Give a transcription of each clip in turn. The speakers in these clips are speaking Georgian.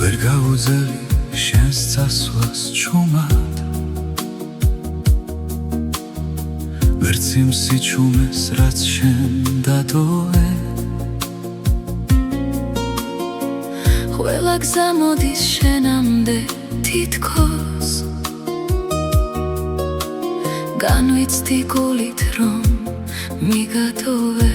ვერ გავუძელი შენს წასვლას ჩუმად ვერც იმ სიჩუმეს რაც შენ დატოვე ყველა გზა მოდის შენამდე თითქოს განვიცდი გულით რომ მიგატოვე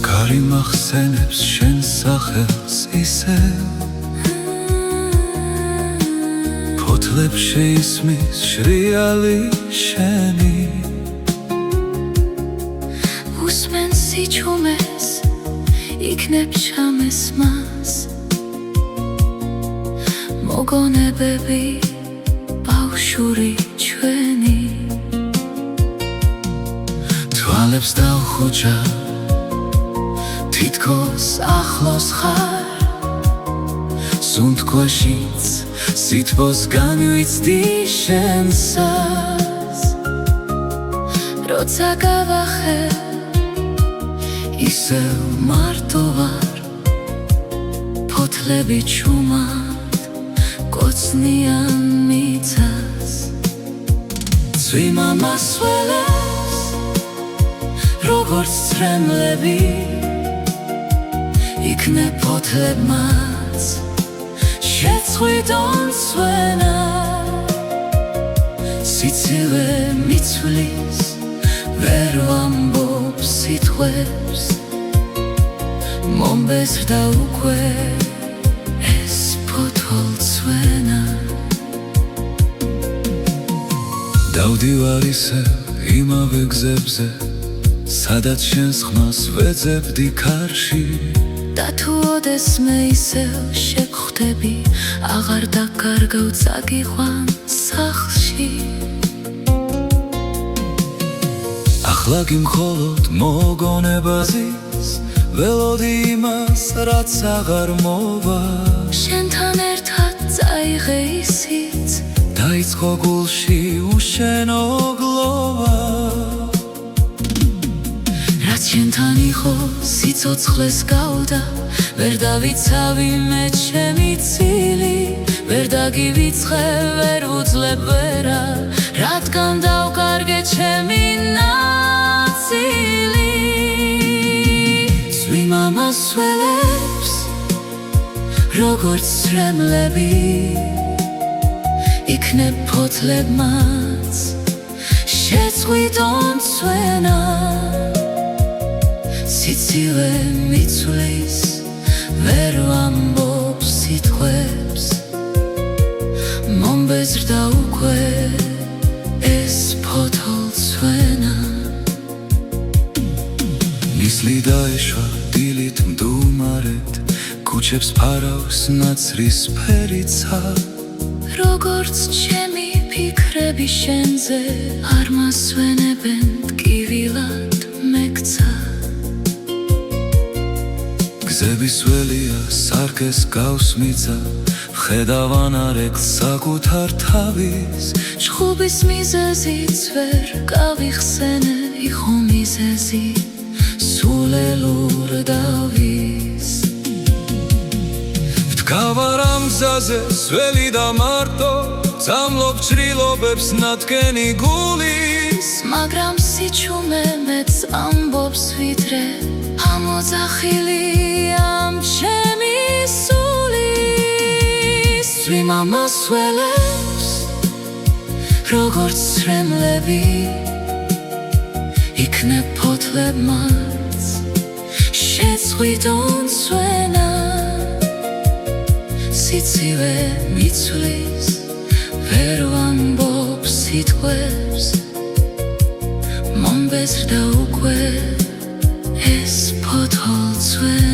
კარი მახსენებს შენ სახელს ისევ ფოთლებს შეისმის შრიალი შენი უსმენს სიჩუმეს იქნებ შამეს მას მოგონებები ბავშვური ჩვენი თვალებს დავხუჭა თითქოს ახლოს ხარ სუნთქვაშიც სითბოს განვიცდი შენსას როცა გავახე ისევ მარტო ვარ ფოთლები ჩუმად კოცნიან მიწას წვიმა მასველებს როგორც წრემლები იქნებ ფოთლებმაც შეწყვიტონ სვენა სიცილე მიცვლის ვერ ვამბობ სიტყვებს მომბეზრდა უკვე ეს ფოთოლცვენა დავდივარ ისევ იმავე გზებზე სადაც შენს ხმას ვეძებდი ქარში და თუ ოდესმე ისევ შეგხვდები აღარ დაკარგავ წაგიყვან სახლში ახლა კი მხოლოდ მოგონებაზის ველოდი იმას რაც აღარ მოვა შენთან ერთად წაიღე ისიც დაიწყო გულში უშენო გლოვა რაც შენთან იყო სიცოცხლეს გავდა ვერ დავიცავი მე ჩემი წილი ვერ დაგივიცხე ვერ ვუძლებ ვერა რადგან დავკარგე ჩემი ნაწილი წვიმა მასველებს როგორც წრემლები იქნებ ფოთლებმაც შეწყვიტონ სვენა სიცილე მიცვლის ვერ ვამბობ სიტყვებს მომბეზრდა უკვე ეს ფოთოლცვენა ნისლი დაეშვა დილით მდუმარეთ ქუჩებს ფარავს ნაცრისფერი ცა როგორც ჩემი ფიქრები შენზე არ მასვენებენ ტკივილად მეკცა გზების ველია სარკეს გავს მიწა ვხედავ არეკს საკუთარ თავის ჩხუბის მიზეზიც ვერ გავიხსენე იყო მიზეზი სულელურ დავის ვდგავარ ამ გზაზე სველი და მარტო წამლობ ჭრილობებს ნათქენი გულის მაგრამ სიჩუმე მეც ამბობს ვიდრე ამოძახილი ამ ჩემი სულის წვიმა მასველებს როგორც წრემლები იქნებ ფოთლებმაც შეწყვიტონ სვენა სიცილე მიცვლის ვერ ვამბობ სიტყვებს მომბეზრდა უკვე ეს ფოთოლცვენა